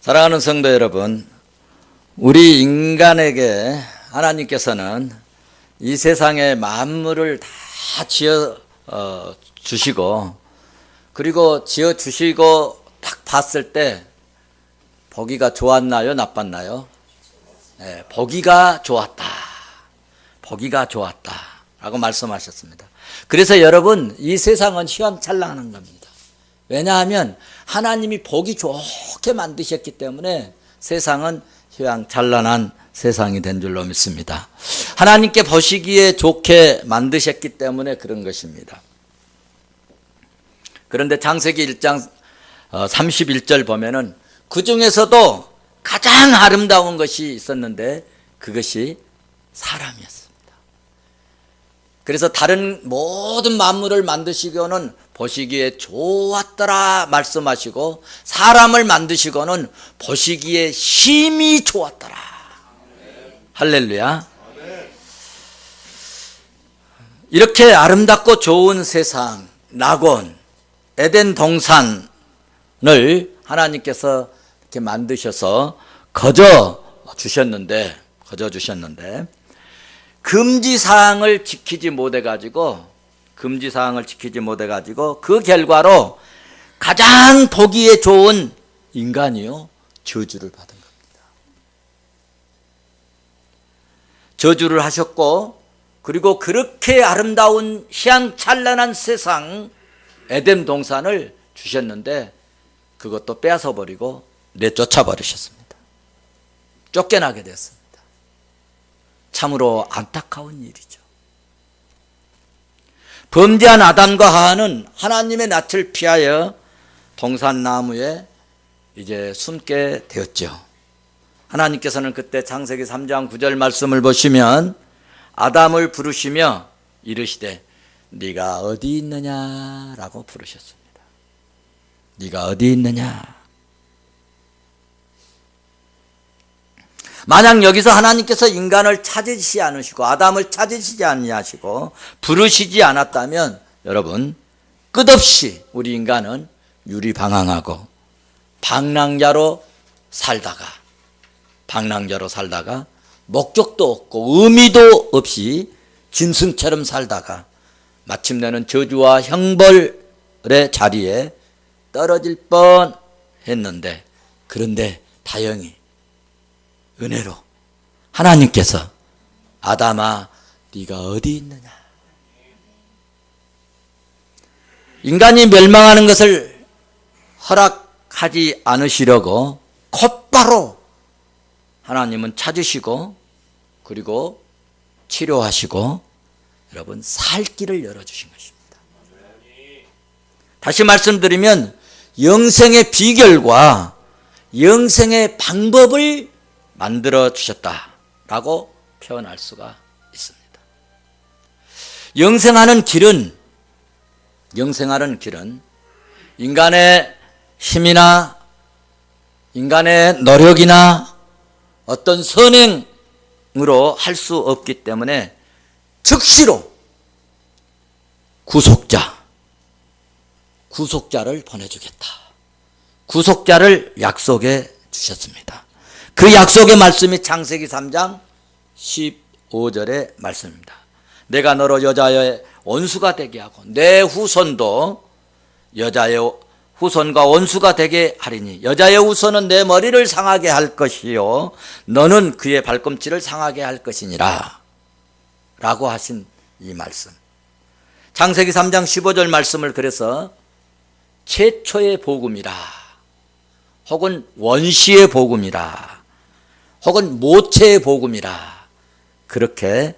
사랑하는 성도 여러분, 우리 인간에게 하나님께서는 이 세상의 만물을 다 지어 주시고, 그리고 지어 주시고 딱 봤을 때 보기가 좋았나요, 나빴나요? 네, 보기가 좋았다. 보기가 좋았다 라고 말씀하셨습니다. 그래서 여러분, 이 세상은 휘황찬란한 겁니다. 왜냐하면 하나님이 보기 좋게 만드셨기 때문에 세상은 휘황찬란한 세상이 된 줄로 믿습니다. 하나님께 보시기에 좋게 만드셨기 때문에 그런 것입니다. 그런데 창세기 1장 31절 보면은 그 중에서도 가장 아름다운 것이 있었는데 그것이 사람이었습니다. 그래서 다른 모든 만물을 만드시고는 보시기에 좋았더라 말씀하시고, 사람을 만드시고는 보시기에 심히 좋았더라. 할렐루야. 이렇게 아름답고 좋은 세상, 낙원, 에덴 동산을 하나님께서 이렇게 만드셔서 거저 주셨는데 금지사항을 지키지 못해가지고 그 결과로 가장 보기에 좋은 인간이요, 저주를 받은 겁니다. 저주를 하셨고, 그리고 그렇게 아름다운 휘황찬란한 세상 에덴 동산을 주셨는데 그것도 빼앗아 버리고 내쫓아 버리셨습니다. 쫓겨나게 됐습니다. 참으로 안타까운 일이죠. 범죄한 아담과 하와는 하나님의 낯을 피하여 동산나무에 이제 숨게 되었죠. 하나님께서는 그때 창세기 3장 9절 말씀을 보시면 아담을 부르시며 이르시되 네가 어디 있느냐라고 부르셨습니다. 네가 어디 있느냐. 만약 여기서 하나님께서 인간을 찾으시지 않으시고 아담을 찾으시지 아니하시고 부르시지 않았다면 여러분, 끝없이 우리 인간은 유리방황하고 방랑자로 살다가 목적도 없고 의미도 없이 짐승처럼 살다가 마침내는 저주와 형벌의 자리에 떨어질 뻔했는데, 그런데 다행히 은혜로 하나님께서 아담아 네가 어디 있느냐. 인간이 멸망하는 것을 허락하지 않으시려고 곧바로 하나님은 찾으시고, 그리고 치료하시고 여러분 살 길을 열어주신 것입니다. 다시 말씀드리면 영생의 비결과 영생의 방법을 만들어 주셨다라고 표현할 수가 있습니다. 영생하는 길은 인간의 힘이나 인간의 노력이나 어떤 선행으로 할 수 없기 때문에 즉시로 구속자를 보내주겠다. 구속자를 약속해 주셨습니다. 그 약속의 말씀이 창세기 3장 15절의 말씀입니다. 내가 너로 여자의 원수가 되게 하고 내 후손도 여자의 후손과 원수가 되게 하리니 여자의 후손은 내 머리를 상하게 할 것이요 너는 그의 발꿈치를 상하게 할 것이니라 라고 하신 이 말씀, 창세기 3장 15절 말씀을 그래서 최초의 복음이라, 혹은 원시의 복음이라, 혹은 모체의 복음이라 그렇게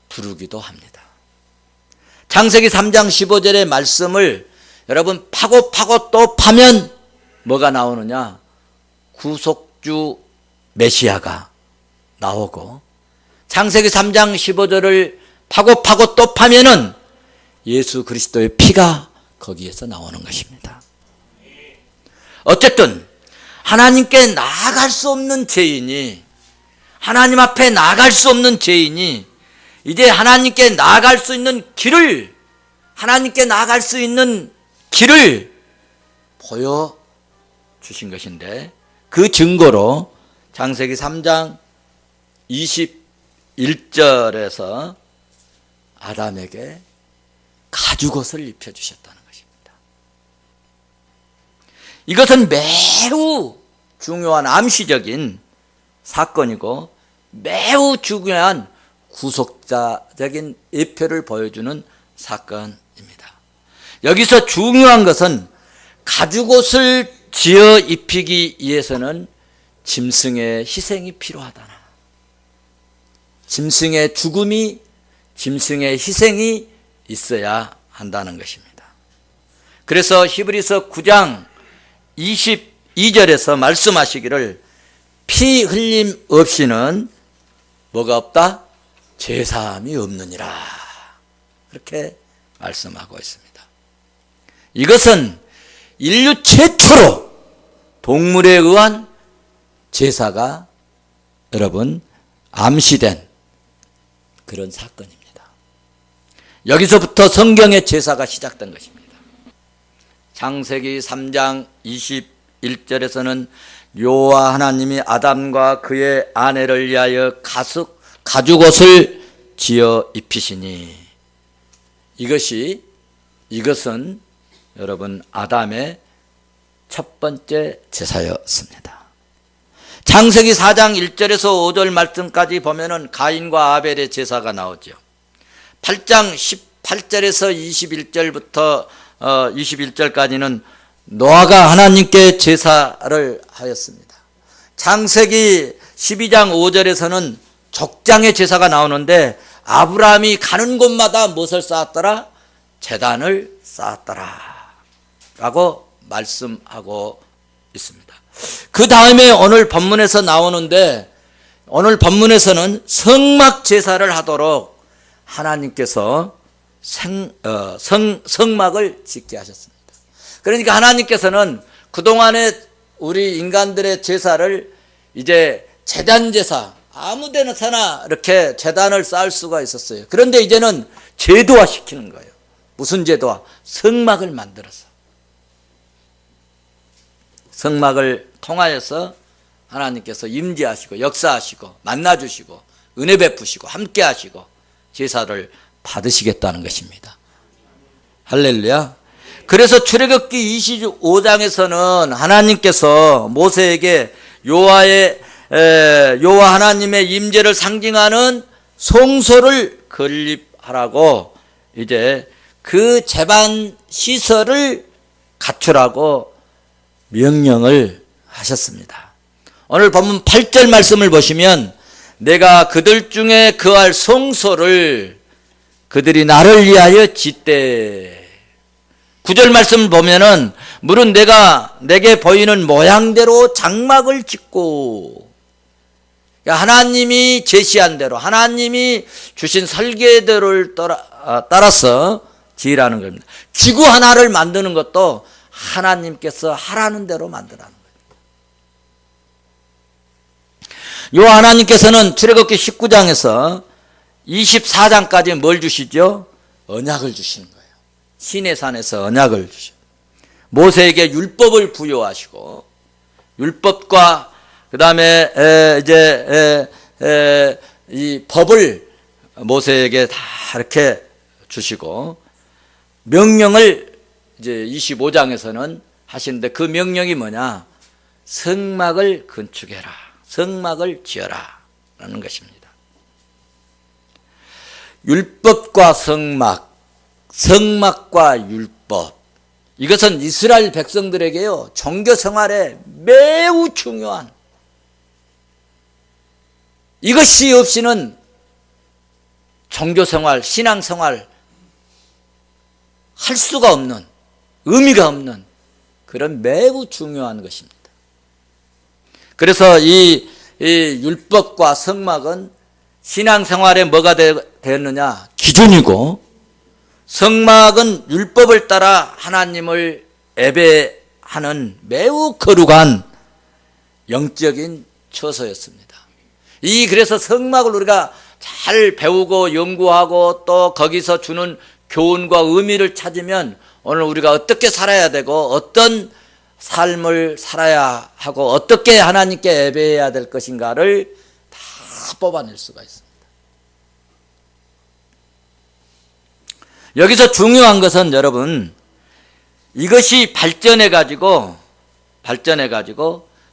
부르기도 합니다. 창세기 3장 15절의 말씀을 여러분 파고 또 파면 뭐가 나오느냐? 구속주 메시아가 나오고, 창세기 3장 15절을 파고 또 파면은 예수 그리스도의 피가 거기에서 나오는 것입니다. 어쨌든 하나님께 나아갈 수 없는 죄인이, 하나님 앞에 나아갈 수 없는 죄인이 이제 하나님께 나아갈 수 있는 길을 보여 주신 것인데, 그 증거로 창세기 3장 21절에서 아담에게 가죽옷을 입혀주셨다는 것입니다. 이것은 매우 중요한 암시적인 사건이고 매우 중요한 구속자적인 예표를 보여주는 사건입니다. 여기서 중요한 것은 가죽옷을 지어 입히기 위해서는 짐승의 희생이 필요하다. 짐승의 죽음이, 짐승의 희생이 있어야 한다는 것입니다. 그래서 히브리서 9장 22절에서 말씀하시기를 피 흘림 없이는 뭐가 없다? 제사함이 없느니라. 그렇게 말씀하고 있습니다. 이것은 인류 최초로 동물에 의한 제사가 여러분 암시된 그런 사건입니다. 여기서부터 성경의 제사가 시작된 것입니다. 창세기 3장 21절에서는 여호와 하나님이 아담과 그의 아내를 위하여 가죽옷을 지어 입히시니, 이것은 여러분 아담의 첫 번째 제사였습니다. 창세기 4장 1절에서 5절 말씀까지 보면은 가인과 아벨의 제사가 나오죠. 8장 18절에서 21절부터 21절까지는 노아가 하나님께 제사를 하였습니다. 창세기 12장 5절에서는 족장의 제사가 나오는데 아브라함이 가는 곳마다 무엇을 쌓았더라? 제단을 쌓았더라 라고 말씀하고 있습니다. 그 다음에 오늘 본문에서 나오는데, 오늘 본문에서는 성막 제사를 하도록 하나님께서 성막을 짓게 하셨습니다. 그러니까 하나님께서는 그동안에 우리 인간들의 제사를 이제 제단 제사, 아무 데나 이렇게 제단을 쌓을 수가 있었어요. 그런데 이제는 제도화 시키는 거예요. 무슨 제도화? 성막을 만들어서, 성막을 통하여서 하나님께서 임재하시고 역사하시고 만나주시고 은혜 베푸시고 함께 하시고 제사를 받으시겠다는 것입니다. 할렐루야. 그래서 출애굽기 25장에서는 하나님께서 모세에게 여호와 하나님의 임재를 상징하는 성소를 건립하라고 이제 그 제반 시설을 갖추라고 명령을 하셨습니다. 오늘 본문 8절 말씀을 보시면 내가 그들 중에 거할 성소를 그들이 나를 위하여 짓되, 9절 말씀을 보면은 물은 내가 내게 보이는 모양대로 장막을 짓고, 하나님이 제시한 대로 하나님이 주신 설계대로를 따라서 지으라는 겁니다. 지구 하나를 만드는 것도 하나님께서 하라는 대로 만들라는 거예요. 요 하나님께서는 출애굽기 19장에서 24장까지 뭘 주시죠? 언약을 주시는 거예요. 시내산에서 언약을 주시고 모세에게 율법을 부여하시고, 율법과 그 다음에 이 법을 모세에게 다 이렇게 주시고, 명령을 이제 25장에서는 하시는데 그 명령이 뭐냐? 성막을 건축해라, 성막을 지어라 라는 것입니다. 율법과 성막, 성막과 율법, 이것은 이스라엘 백성들에게요 종교 생활에 매우 중요한, 이것이 없이는 종교 생활, 신앙 생활 할 수가 없는, 의미가 없는 그런 매우 중요한 것입니다. 그래서 이 율법과 성막은 신앙생활에 뭐가 되었느냐? 기준이고, 성막은 율법을 따라 하나님을 예배하는 매우 거룩한 영적인 처소였습니다. 그래서 성막을 우리가 잘 배우고 연구하고 또 거기서 주는 교훈과 의미를 찾으면 오늘 우리가 어떻게 살아야 되고 어떤 삶을 살아야 하고 어떻게 하나님께 예배해야 될 것인가를 다 뽑아낼 수가 있습니다. 여기서 중요한 것은 여러분, 이것이 발전해 가지고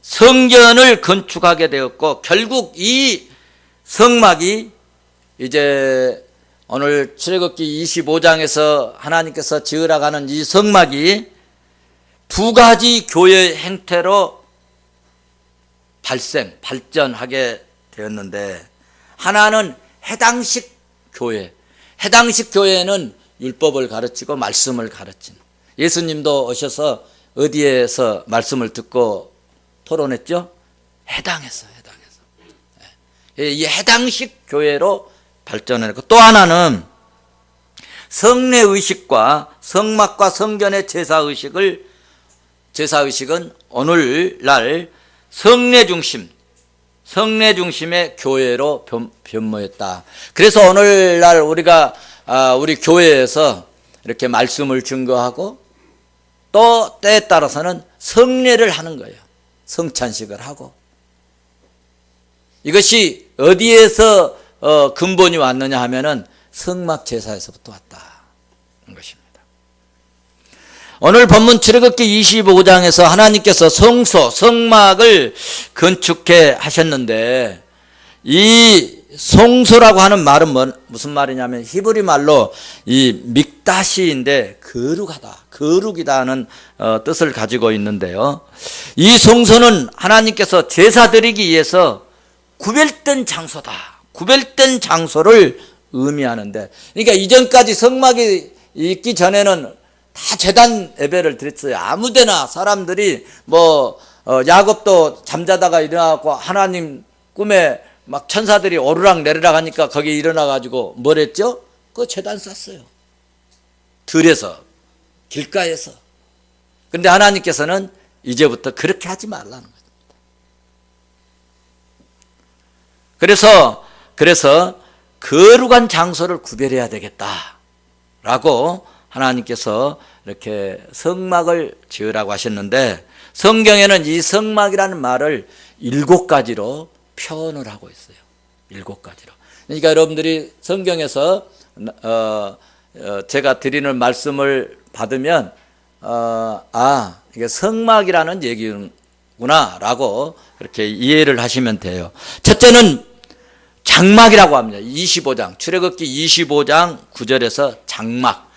성전을 건축하게 되었고, 결국 이 성막이 이제 오늘 출애굽기 25장에서 하나님께서 지으라고 하는 이 성막이 두 가지 교회 행태로 발전하게 되었는데, 하나는 해당식 교회. 해당식 교회는 율법을 가르치고 말씀을 가르친, 예수님도 오셔서 어디에서 말씀을 듣고 토론했죠? 해당에서. 이 해당식 교회로 발전했고, 또 하나는 성례의식과 성막과 성전의 제사의식은 오늘날 성례 중심의 교회로 변모했다. 그래서 오늘날 우리 교회에서 이렇게 말씀을 증거하고 또 때에 따라서는 성례를 하는 거예요. 성찬식을 하고. 이것이 어디에서 근본이 왔느냐 하면은 성막 제사에서부터 왔다는 것입니다. 오늘 본문 출애굽기 25장에서 하나님께서 성막을 건축해 하셨는데, 이 성소라고 하는 말은 무슨 말이냐면 히브리 말로 이 믹다시인데 거룩이다는 뜻을 가지고 있는데요. 이 성소는 하나님께서 제사 드리기 위해서 구별된 장소를 의미하는데, 그러니까 이전까지 성막이 있기 전에는 다 제단 예배를 드렸어요. 아무데나 사람들이 야곱도 잠자다가 일어나고 하나님 꿈에 막 천사들이 오르락 내리락 하니까 거기 일어나 가지고 뭘 했죠? 그 제단 쌌어요. 들에서, 길가에서. 근데 하나님께서는 이제부터 그렇게 하지 말라는 거죠. 그래서 거룩한 장소를 구별해야 되겠다라고 하나님께서 이렇게 성막을 지으라고 하셨는데, 성경에는 이 성막이라는 말을 7가지로 표현을 하고 있어요. 7가지로. 그러니까 여러분들이 성경에서 제가 드리는 말씀을 받으면 이게 성막이라는 얘기구나라고 그렇게 이해를 하시면 돼요. 첫째는 장막이라고 합니다. 25장, 출애굽기 25장 9절에서 장막.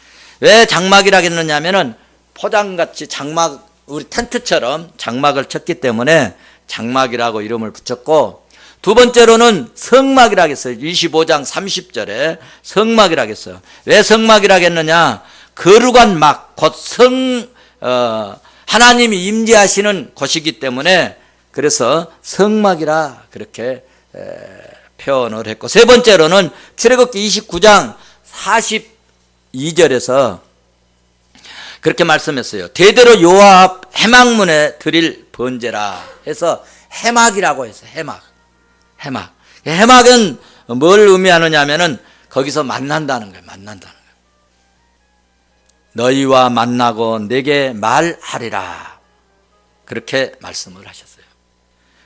왜 장막이라고 했느냐면은 포장같이 장막, 우리 텐트처럼 장막을 쳤기 때문에 장막이라고 이름을 붙였고, 두 번째로는 성막이라고 했어요. 25장 30절에 성막이라고 했어요. 왜 성막이라고 했느냐? 거룩한 막, 곧 하나님이 임재하시는 곳이기 때문에 그래서 성막이라 그렇게 표현을 했고, 세 번째로는 출애굽기 29장 42절에서 그렇게 말씀했어요. 대대로 여호와 앞 회막문에 드릴 번제라 해서 회막이라고 했어요. 회막은 뭘 의미하느냐 하면은 거기서 만난다는 거예요. 너희와 만나고 내게 말하리라, 그렇게 말씀을 하셨어요.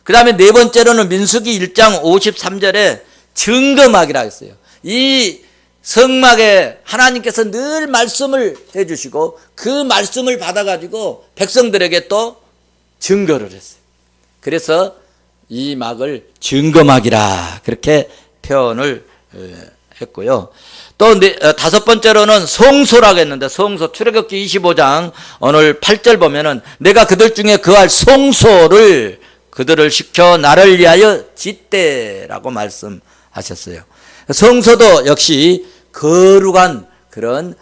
그 다음에 네 번째로는 민수기 1장 53절에 증거막이라 했어요. 이 성막에 하나님께서 늘 말씀을 해주시고 그 말씀을 받아가지고 백성들에게 또 증거를 했어요. 그래서 이 막을 증거막이라 그렇게 표현을 했고요. 또 다섯 번째로는 성소라고 했는데, 성소, 출애굽기 25장 오늘 8절 보면은 내가 그들 중에 거할 성소를 그들을 시켜 나를 위하여 짓대라고 말씀하셨어요. 성소도 역시 거룩한 그런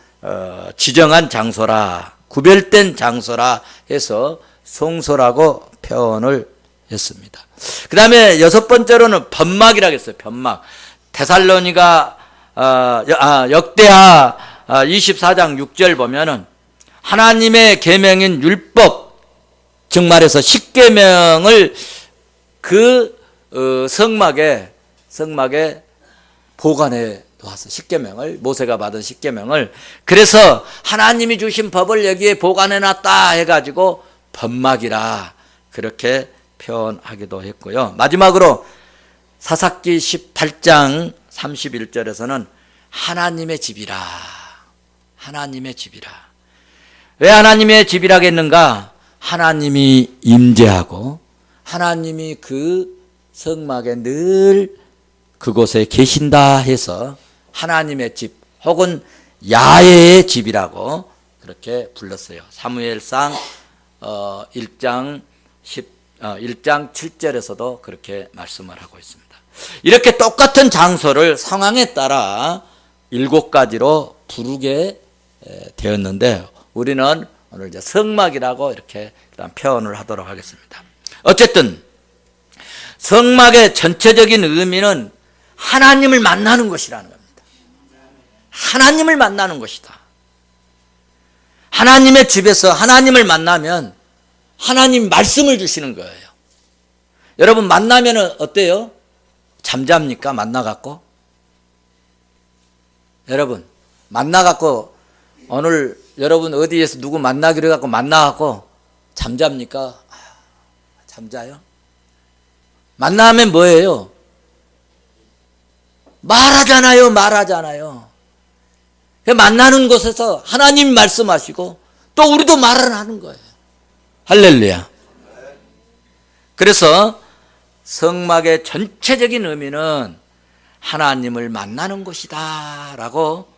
지정한 장소라, 구별된 장소라 해서 성소라고 표현을 했습니다. 그 다음에 여섯 번째로는 변막이라고 했어요. 변막. 데살로니가 역대하 24장 6절 보면은 하나님의 계명인 율법, 즉 말해서 십계명을 그 성막에 보관해 놓았어. 십계명을, 모세가 받은 십계명을. 그래서 하나님이 주신 법을 여기에 보관해 놨다 해가지고 범막이라 그렇게 표현하기도 했고요. 마지막으로 사사기 18장 31절에서는 하나님의 집이라. 하나님의 집이라. 왜 하나님의 집이라겠는가? 하나님이 임재하고 하나님이 그 성막에 늘 그곳에 계신다 해서 하나님의 집 혹은 야훼의 집이라고 그렇게 불렀어요. 사무엘상 1장 7절에서도 그렇게 말씀을 하고 있습니다. 이렇게 똑같은 장소를 상황에 따라 7가지로 부르게 되었는데 우리는 오늘 이제 성막이라고 이렇게 일단 표현을 하도록 하겠습니다. 어쨌든 성막의 전체적인 의미는 하나님을 만나는 것이라는 겁니다. 하나님을 만나는 것이다. 하나님의 집에서 하나님을 만나면 하나님 말씀을 주시는 거예요. 여러분 만나면 어때요? 잠잡니까? 만나갖고? 여러분 만나갖고 오늘 여러분 어디에서 누구 만나기로 해갖고 만나갖고 잠잡니까? 잠자요? 만나면 뭐예요? 말하잖아요. 말하잖아요. 만나는 곳에서 하나님 말씀하시고 또 우리도 말을 하는 거예요. 할렐루야. 그래서 성막의 전체적인 의미는 하나님을 만나는 곳이다 라고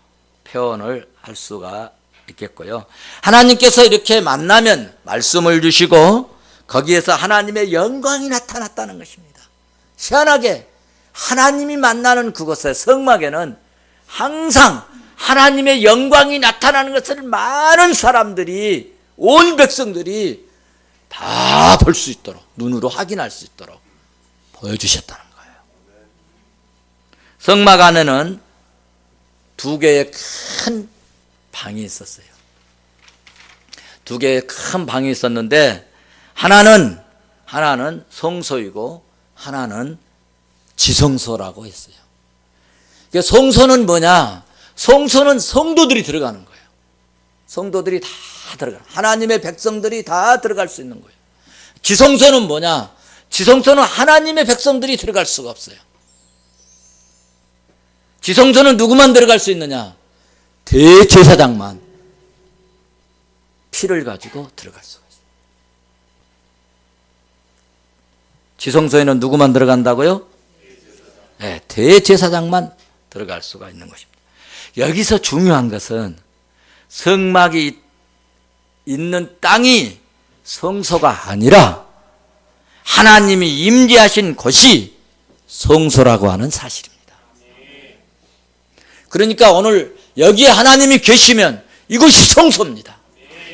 표현을 할 수가 있겠고요. 하나님께서 이렇게 만나면 말씀을 주시고 거기에서 하나님의 영광이 나타났다는 것입니다. 희한하게 하나님이 만나는 그곳의 성막에는 항상 하나님의 영광이 나타나는 것을 많은 사람들이 온 백성들이 다 볼 수 있도록 눈으로 확인할 수 있도록 보여주셨다는 거예요. 성막 안에는 2개의 큰 방이 있었어요. 2개의 큰 방이 있었는데 하나는 성소이고 하나는 지성소라고 했어요. 성소는 뭐냐? 성소는 성도들이 들어가는 거예요. 성도들이 다 들어가는, 하나님의 백성들이 다 들어갈 수 있는 거예요. 지성소는 뭐냐? 지성소는 하나님의 백성들이 들어갈 수가 없어요. 지성소는 누구만 들어갈 수 있느냐? 대제사장만 피를 가지고 들어갈 수가 있어요. 지성소에는 누구만 들어간다고요? 네, 대제사장만 들어갈 수가 있는 것입니다. 여기서 중요한 것은 성막이 있는 땅이 성소가 아니라 하나님이 임재하신 곳이 성소라고 하는 사실입니다. 그러니까 오늘 여기에 하나님이 계시면 이곳이 성소입니다.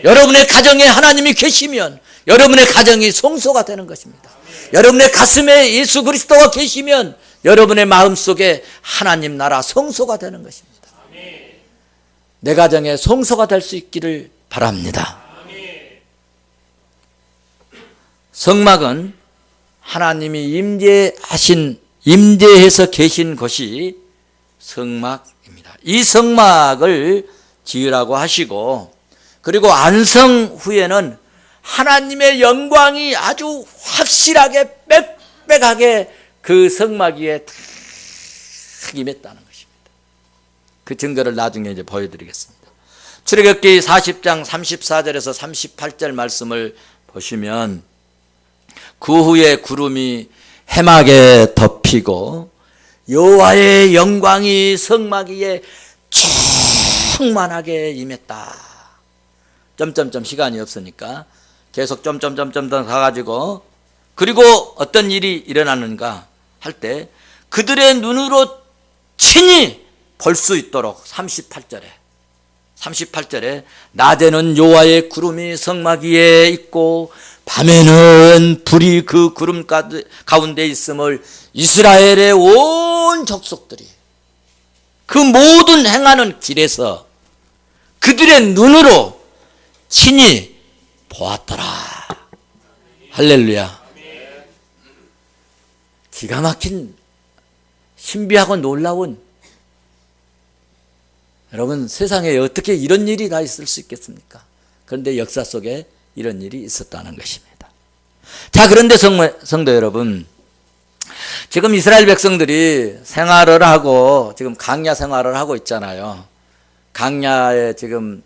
여러분의 가정에 하나님이 계시면 여러분의 가정이 성소가 되는 것입니다. 여러분의 가슴에 예수 그리스도가 계시면 여러분의 마음속에 하나님 나라 성소가 되는 것입니다. 내 가정에 성소가 될 수 있기를 바랍니다. 성막은 하나님이 임재해서 계신 것이 성막입니다. 이 성막을 지으라고 하시고 그리고 안성 후에는 하나님의 영광이 아주 확실하게 빽빽하게 그 성막 위에 탁 임했다는 것입니다. 그 증거를 나중에 이제 보여드리겠습니다. 출애굽기 40장 34절에서 38절 말씀을 보시면 그 후에 구름이 해막에 덮이고 여호와의 영광이 성막 위에 충만하게 임했다. 점점점 시간이 없으니까 계속 점점점점 더 가가지고 그리고 어떤 일이 일어나는가 할 때 그들의 눈으로 친히 볼 수 있도록 38절에 낮에는 여호와의 구름이 성막 위에 있고 밤에는 불이 그 구름 가운데 있음을 이스라엘의 온 족속들이 그 모든 행하는 길에서 그들의 눈으로 친히 보았더라. 할렐루야. 기가 막힌 신비하고 놀라운, 여러분 세상에 어떻게 이런 일이 다 있을 수 있겠습니까? 그런데 역사 속에 이런 일이 있었다는 것입니다. 자, 그런데 성도 여러분, 지금 이스라엘 백성들이 생활을 하고 지금 강야 생활을 하고 있잖아요. 강야에 지금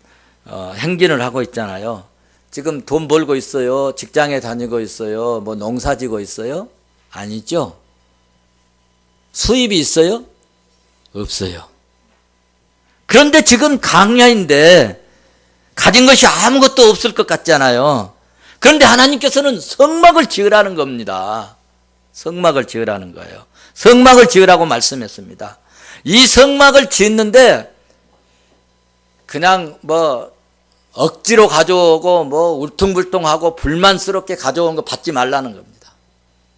행진을 하고 있잖아요. 지금 돈 벌고 있어요? 직장에 다니고 있어요? 뭐 농사 지고 있어요? 아니죠. 수입이 있어요? 없어요. 그런데 지금 강야인데 가진 것이 아무것도 없을 것 같잖아요. 그런데 하나님께서는 성막을 지으라는 겁니다. 성막을 지으라는 거예요. 성막을 지으라고 말씀했습니다. 이 성막을 짓는데 그냥 뭐 억지로 가져오고 뭐 울퉁불퉁하고 불만스럽게 가져온 거 받지 말라는 겁니다.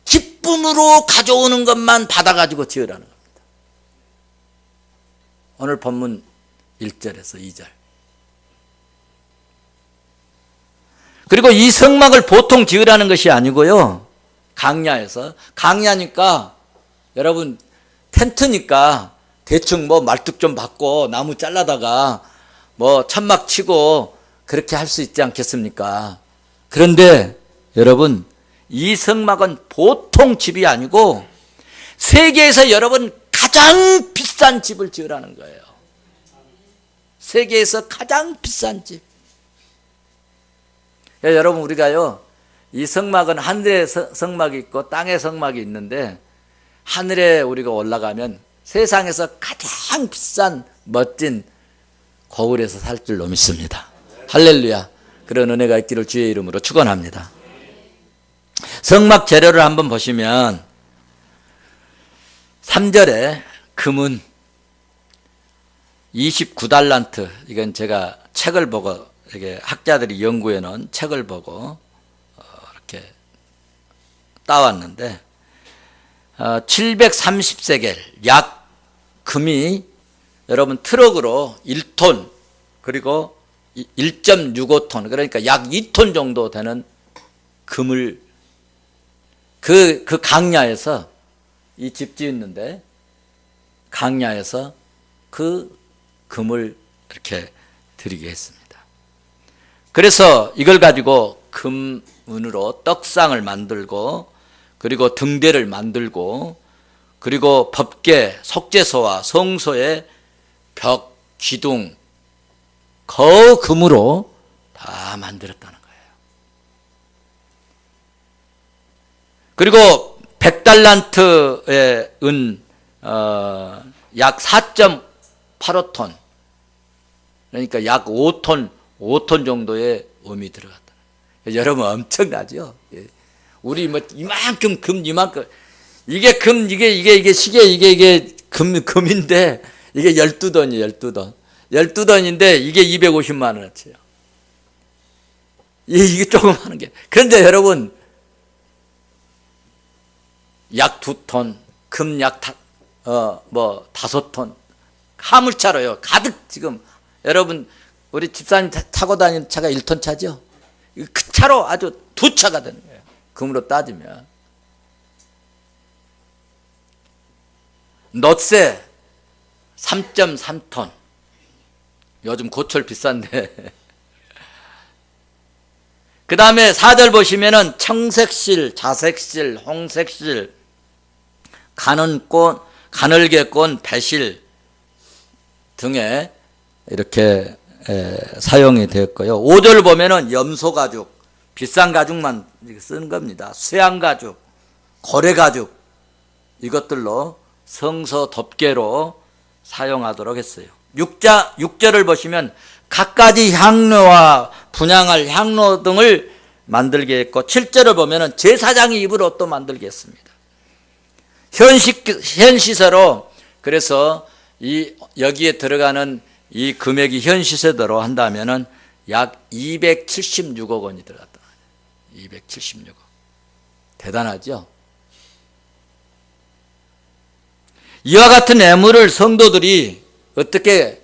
기쁨으로 가져오는 것만 받아가지고 지으라는 겁니다. 오늘 본문 1절에서 2절. 그리고 이 성막을 보통 지으라는 것이 아니고요. 강야에서. 강야니까 여러분 텐트니까 대충 뭐 말뚝 좀 받고 나무 잘라다가 뭐 천막 치고 그렇게 할 수 있지 않겠습니까? 그런데 여러분 이 성막은 보통 집이 아니고 세계에서 여러분 가장 비싼 집을 지으라는 거예요. 세계에서 가장 비싼 집. 여러분 우리가요 이 성막은 하늘에 성막이 있고 땅에 성막이 있는데 하늘에 우리가 올라가면 세상에서 가장 비싼 멋진 거울에서 살 줄로 믿습니다. 할렐루야. 그런 은혜가 있기를 주의 이름으로 축원합니다. 성막 재료를 한번 보시면 3절에 금은 29달란트, 이건 제가 책을 보고 이게 학자들이 연구해 놓은 책을 보고 이렇게 따왔는데 730세겔, 약 금이 여러분 트럭으로 1톤 그리고 1.65톤 그러니까 약 2톤 정도 되는 금을 그 강야에서 이 집 지었는데 강야에서 그 금을 이렇게 드리게 했습니다. 그래서 이걸 가지고 금은으로 떡상을 만들고 그리고 등대를 만들고 그리고 법궤, 속죄소와 성소의 벽, 기둥 거의 금으로 다 만들었다는 거예요. 그리고 100달란트의 은 약 4.85톤 그러니까 약 5톤 정도의 음이 들어갔다. 여러분 엄청나죠? 우리 뭐 이만큼 금 이만큼 이게 금 이게 시계 이게 금인데 이게 12톤이에요. 12톤인데 이게 250만 원어치예요. 이게 조금 하는 게. 그런데 여러분 약 2톤, 금 약 5톤 화물차로요. 가득 지금 여러분 우리 집사님 타고 다니는 차가 1톤 차죠? 그 차로 아주 2차가 되는 거예요. 금으로 따지면. 놋세 3.3톤. 요즘 고철 비싼데. 그 다음에 4절 보시면은 청색실, 자색실, 홍색실, 가늘게꼰, 배실 등에 이렇게 사용이 되었고요. 5절 보면은 염소가죽, 비싼 가죽만 쓴 겁니다. 수양가죽, 고래가죽 이것들로 성서 덮개로 사용하도록 했어요. 6절을 보시면 갖가지 향료와 분향할 향로 등을 만들게 했고 7절을 보면은 제사장이 입을 옷도 만들게 했습니다. 현시세로 그래서 여기에 들어가는 이 금액이 현시세대로 한다면은 약 276억 원이 들어갔다. 276억. 대단하죠? 이와 같은 애물을 성도들이 어떻게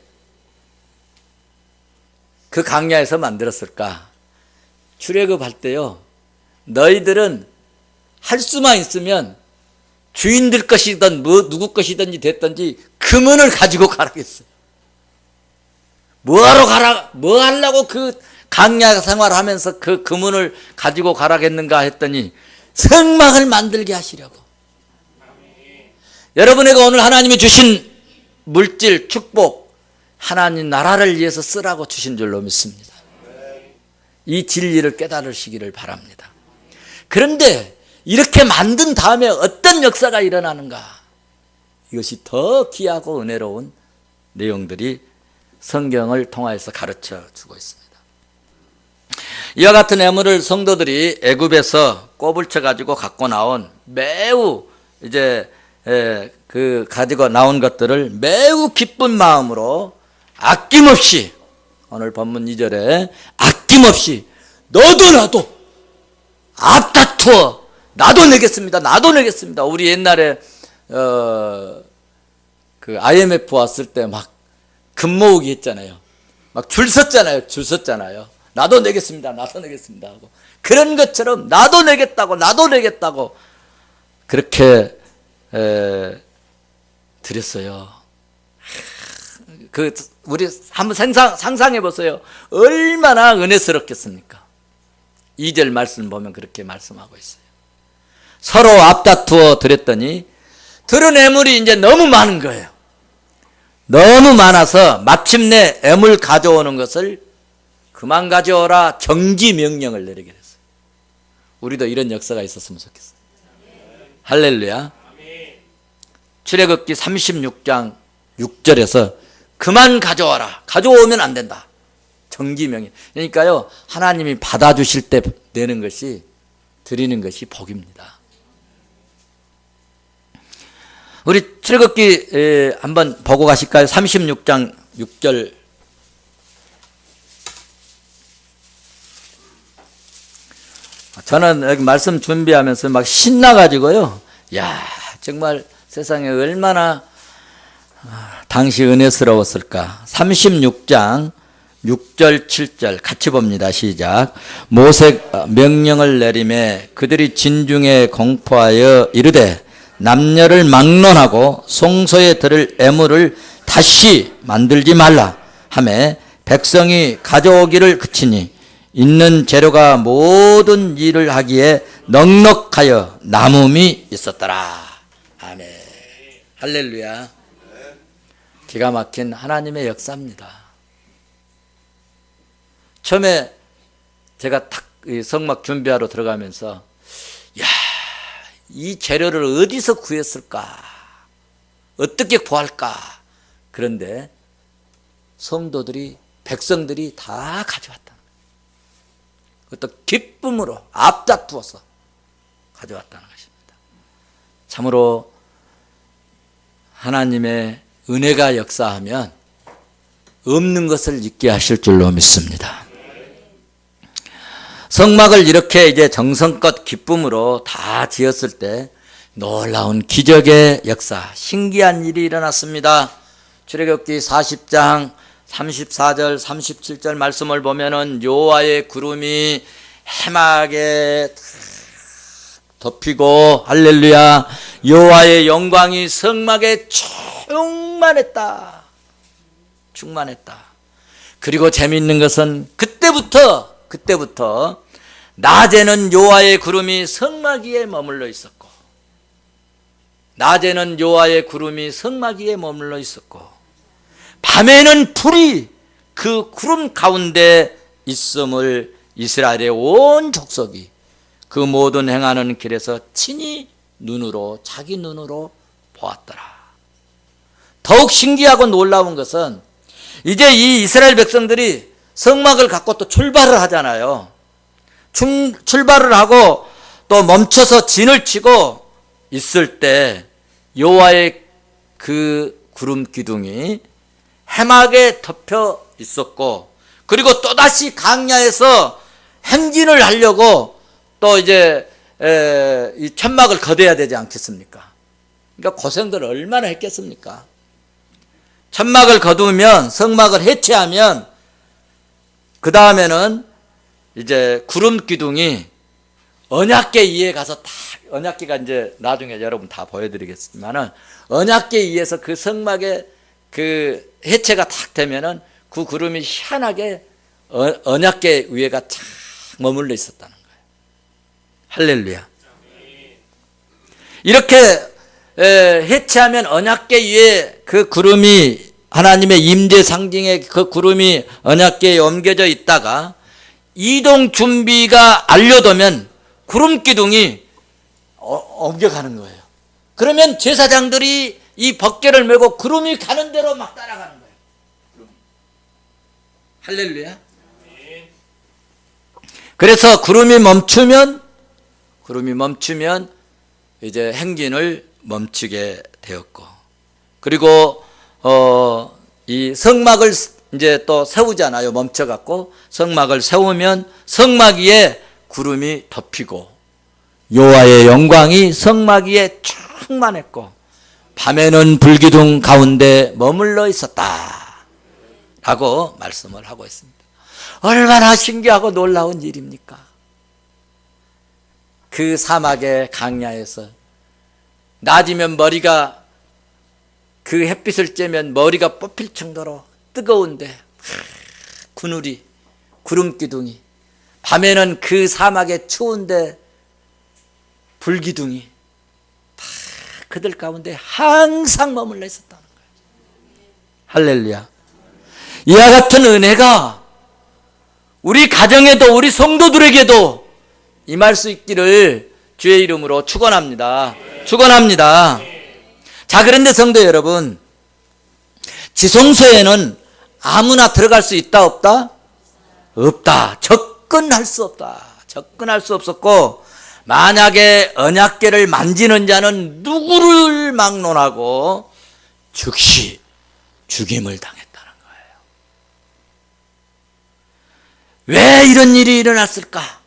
그 강야에서 만들었을까? 출애굽할 때요. 너희들은 할 수만 있으면 주인들 것이든 누구 것이든지 됐든지 금은을 가지고 가라고 했어요. 뭐 하려고 그 강야 생활하면서 그 금은을 가지고 가라겠는가 했더니 성막을 만들게 하시려고. 여러분에게 오늘 하나님이 주신 물질, 축복, 하나님 나라를 위해서 쓰라고 주신 줄로 믿습니다. 이 진리를 깨달으시기를 바랍니다. 그런데 이렇게 만든 다음에 어떤 역사가 일어나는가? 이것이 더 귀하고 은혜로운 내용들이 성경을 통하여서 가르쳐 주고 있습니다. 이와 같은 애물을 성도들이 애굽에서 꼽을 쳐 가지고 갖고 나온 매우 이제 그 가지고 나온 것들을 매우 기쁜 마음으로 아낌없이, 오늘 본문 2절에 아낌없이 너도 나도 앞다투어 나도 내겠습니다. 나도 내겠습니다. 우리 옛날에 그 IMF 왔을 때 막 금 모으기 했잖아요. 막 줄 섰잖아요. 나도 내겠습니다. 나도 내겠습니다 하고, 그런 것처럼 나도 내겠다고 그렇게 드렸어요. 우리 한번 상상해 보세요. 얼마나 은혜스럽겠습니까? 2절 말씀 보면 그렇게 말씀하고 있어요. 서로 앞다투어 드렸더니 들은 애물이 이제 너무 많은 거예요. 너무 많아서 마침내 애물 가져오는 것을 그만 가져오라 정지 명령을 내리게 됐어요. 우리도 이런 역사가 있었으면 좋겠어요. 할렐루야. 출애굽기 36장 6절에서 그만 가져와라. 가져오면 안 된다. 정지 명령. 그러니까요, 하나님이 받아주실 때 내는 것이, 드리는 것이 복입니다. 우리 출애굽기 한번 보고 가실까요? 36장 6절. 저는 여기 말씀 준비하면서 막 신나가지고요. 야, 정말 세상에 얼마나 당시 은혜스러웠을까. 36장 6절 7절 같이 봅니다. 시작. 모세가 명령을 내리매 그들이 진중에 공포하여 이르되 남녀를 막론하고 송소에 들을 애물을 다시 만들지 말라 하매 백성이 가져오기를 그치니 있는 재료가 모든 일을 하기에 넉넉하여 남음이 있었더라. 아멘. 할렐루야. 기가 막힌 하나님의 역사입니다. 처음에 제가 탁 성막 준비하러 들어가면서 야, 이 재료를 어디서 구했을까? 어떻게 구할까? 그런데 성도들이, 백성들이 다 가져왔다. 그것도 기쁨으로 앞다투어서 가져왔다는 것입니다. 참으로 하나님의 은혜가 역사하면 없는 것을 있게 하실 줄로 믿습니다. 성막을 이렇게 이제 정성껏 기쁨으로 다 지었을 때 놀라운 기적의 역사, 신기한 일이 일어났습니다. 출애굽기 40장 34절 37절 말씀을 보면은 여호와의 구름이 해막에 덮이고, 할렐루야, 여호와의 영광이 성막에 충만했다. 그리고 재미있는 것은 그때부터 낮에는 여호와의 구름이 성막 위에 머물러 있었고, 밤에는 불이 그 구름 가운데 있음을 이스라엘의 온 족속이 그 모든 행하는 길에서 친히 자기 눈으로 보았더라. 더욱 신기하고 놀라운 것은 이제 이 이스라엘 백성들이 성막을 갖고 또 출발을 하잖아요. 출발을 하고 또 멈춰서 진을 치고 있을 때 여호와의 그 구름 기둥이 해막에 덮여 있었고, 그리고 또다시 강야에서 행진을 하려고 또 이제 이 천막을 거둬야 되지 않겠습니까? 그러니까 고생들 얼마나 했겠습니까? 천막을 거두면, 성막을 해체하면 그 다음에는 이제 구름 기둥이 언약궤 위에 가서 다, 언약궤가 이제 나중에 여러분 다 보여드리겠지만은, 언약궤 위에서 그 성막에 그 해체가 탁 되면은 그 구름이 희한하게 언약궤 위에가 쫙 머물러 있었다는 거예요. 할렐루야. 이렇게 해체하면 언약궤 위에 그 구름이 하나님의 임재 상징의 그 구름이 언약궤에 옮겨져 있다가 이동 준비가 알려두면 구름 기둥이 옮겨가는 거예요. 그러면 제사장들이 이 법궤를 메고 구름이 가는 대로 막 따라가는 거예요. 할렐루야. 그래서 구름이 멈추면 이제 행진을 멈추게 되었고, 그리고 이 성막을 이제 또 세우잖아요. 멈춰갖고 성막을 세우면 성막 위에 구름이 덮이고 여호와의 영광이 성막 위에 충만했고 밤에는 불기둥 가운데 머물러 있었다 라고 말씀을 하고 있습니다. 얼마나 신기하고 놀라운 일입니까? 그 사막의 강야에서 낮이면 머리가 그 햇빛을 쬐면 머리가 뽑힐 정도로 뜨거운데 그늘이 구름기둥이, 밤에는 그 사막에 추운데 불기둥이 다 그들 가운데 항상 머물러 있었다는 거예요. 할렐루야. 이와 같은 은혜가 우리 가정에도 우리 성도들에게도 임할 수 있기를 주의 이름으로 축원합니다. 축원합니다. 자, 그런데 성도 여러분, 지성소에는 아무나 들어갈 수 있다 없다? 없다. 접근할 수 없다. 접근할 수 없었고, 만약에 언약궤를 만지는 자는 누구를 막론하고 즉시 죽임을 당했다는 거예요. 왜 이런 일이 일어났을까?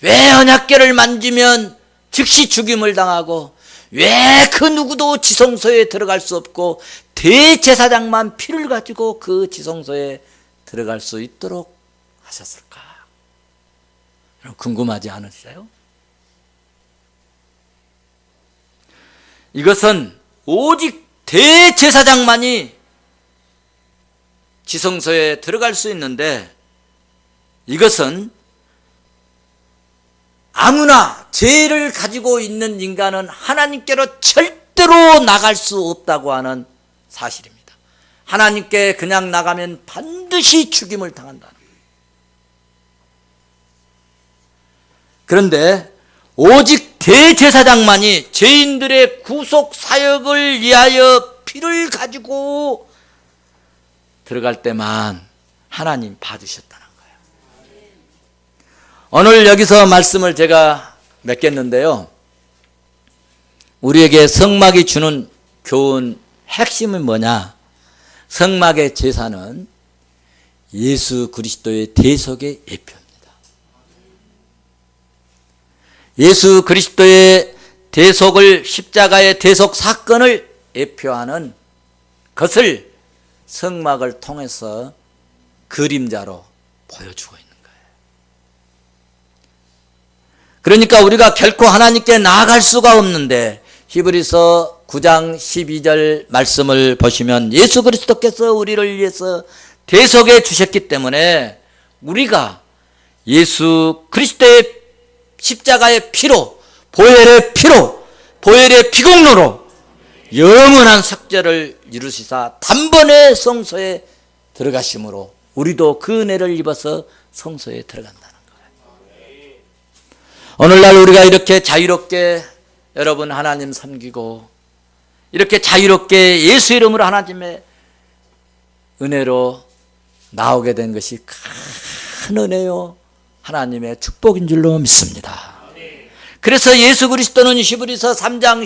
왜 언약궤를 만지면 즉시 죽임을 당하고 왜 그 누구도 지성소에 들어갈 수 없고 대제사장만 피를 가지고 그 지성소에 들어갈 수 있도록 하셨을까? 궁금하지 않으세요? 이것은 오직 대제사장만이 지성소에 들어갈 수 있는데, 이것은 아무나 죄를 가지고 있는 인간은 하나님께로 절대로 나갈 수 없다고 하는 사실입니다. 하나님께 그냥 나가면 반드시 죽임을 당한다는 거예요. 그런데 오직 대제사장만이 죄인들의 구속 사역을 위하여 피를 가지고 들어갈 때만 하나님 봐주셨다는 거예요. 오늘 여기서 말씀을 제가 맺겠는데요, 우리에게 성막이 주는 교훈 핵심은 뭐냐? 성막의 제사는 예수 그리스도의 대속의 예표입니다. 예수 그리스도의 대속을, 십자가의 대속 사건을 예표하는 것을 성막을 통해서 그림자로 보여주고 있는 거예요. 그러니까 우리가 결코 하나님께 나아갈 수가 없는데, 히브리서 9장 12절 말씀을 보시면 예수 그리스도께서 우리를 위해서 대속해 주셨기 때문에 우리가 예수 그리스도의 십자가의 피로, 보혈의 피로, 보혈의 피공로로 영원한 속죄를 이루시사 단번에 성소에 들어가심으로 우리도 그 은혜를 입어서 성소에 들어간다는 거예요. 오늘날 우리가 이렇게 자유롭게 여러분 하나님 섬기고 이렇게 자유롭게 예수 이름으로 하나님의 은혜로 나오게 된 것이 큰 은혜요, 하나님의 축복인 줄로 믿습니다. 그래서 예수 그리스도는 히브리서 3장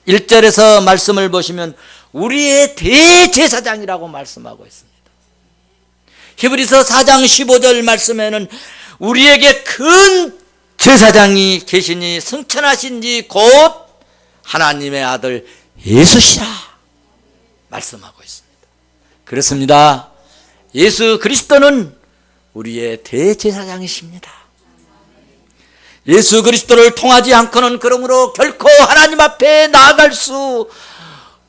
1절에서 말씀을 보시면 우리의 대제사장이라고 말씀하고 있습니다. 히브리서 4장 15절 말씀에는 우리에게 큰 제사장이 계시니 승천하신 지 곧 하나님의 아들 예수시라 말씀하고 있습니다. 그렇습니다. 예수 그리스도는 우리의 대제사장이십니다. 예수 그리스도를 통하지 않고는 그러므로 결코 하나님 앞에 나아갈 수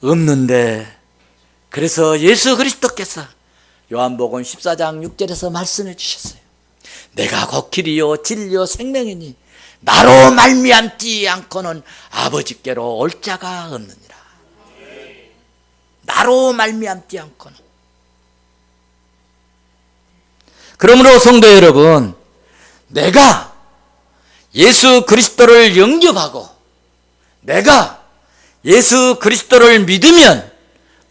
없는데, 그래서 예수 그리스도께서 요한복음 14장 6절에서 말씀해 주셨어요. 내가 곧 길이요 진리요 생명이니 나로 말미암지 않고는 아버지께로 올 자가 없느니라. 나로 말미암지 않고는. 그러므로 성도 여러분, 내가 예수 그리스도를 영접하고 내가 예수 그리스도를 믿으면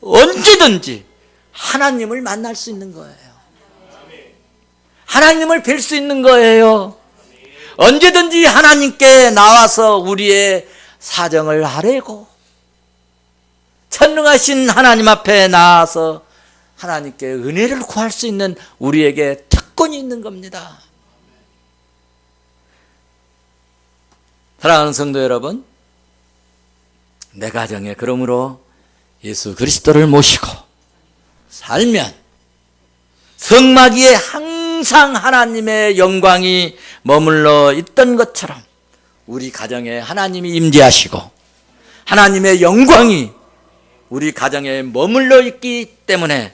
언제든지 하나님을 만날 수 있는 거예요. 하나님을 뵐 수 있는 거예요. 언제든지 하나님께 나와서 우리의 사정을 아뢰고 전능하신 하나님 앞에 나와서 하나님께 은혜를 구할 수 있는 우리에게 특권이 있는 겁니다. 사랑하는 성도 여러분, 내 가정에 그러므로 예수 그리스도를 모시고 살면 성막위에 항상 하나님의 영광이 머물러 있던 것처럼 우리 가정에 하나님이 임재하시고 하나님의 영광이 우리 가정에 머물러 있기 때문에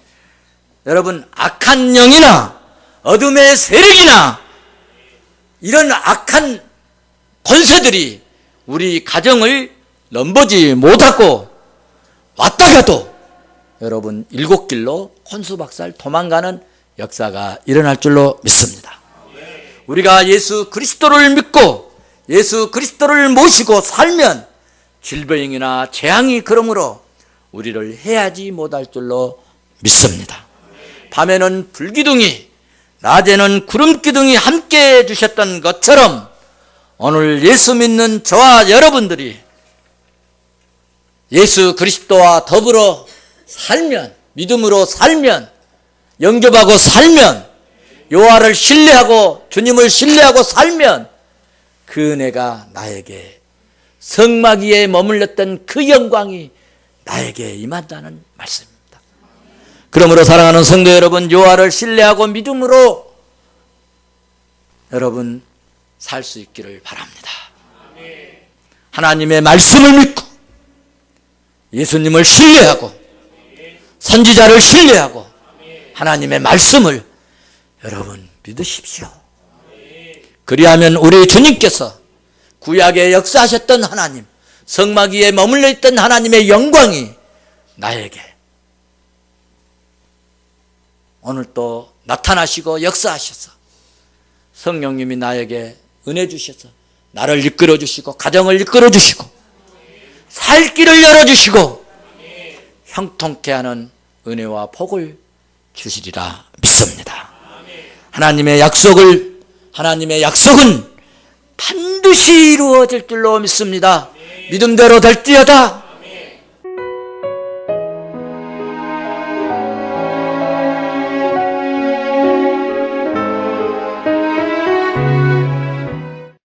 여러분, 악한 영이나 어둠의 세력이나 이런 악한 권세들이 우리 가정을 넘보지 못하고 왔다 가도 여러분 일곱 길로 혼수박살 도망가는 역사가 일어날 줄로 믿습니다. 우리가 예수 그리스도를 믿고 예수 그리스도를 모시고 살면 질병이나 재앙이 그러므로 우리를 해하지 못할 줄로 믿습니다. 밤에는 불기둥이 낮에는 구름기둥이 함께 해주셨던 것처럼 오늘 예수 믿는 저와 여러분들이 예수 그리스도와 더불어 살면, 믿음으로 살면, 영접하고 살면, 여호와를 신뢰하고 주님을 신뢰하고 살면 그 은혜가 나에게 성막 위에 머물렀던 그 영광이 나에게 임한다는 말씀입니다. 그러므로 사랑하는 성도 여러분, 여호와를 신뢰하고 믿음으로 여러분 살 수 있기를 바랍니다. 하나님의 말씀을 믿고 예수님을 신뢰하고 선지자를 신뢰하고 하나님의 말씀을 여러분 믿으십시오. 그리하면 우리 주님께서 구약에 역사하셨던 하나님, 성막 위에 머물러 있던 하나님의 영광이 나에게 오늘 또 나타나시고 역사하셔서 성령님이 나에게 은혜 주셔서 나를 이끌어 주시고 가정을 이끌어 주시고 살 길을 열어 주시고 형통케 하는 은혜와 복을 주시리라 믿습니다. 하나님의 약속은 반드시 이루어질 줄로 믿습니다. 믿음대로 될지어다.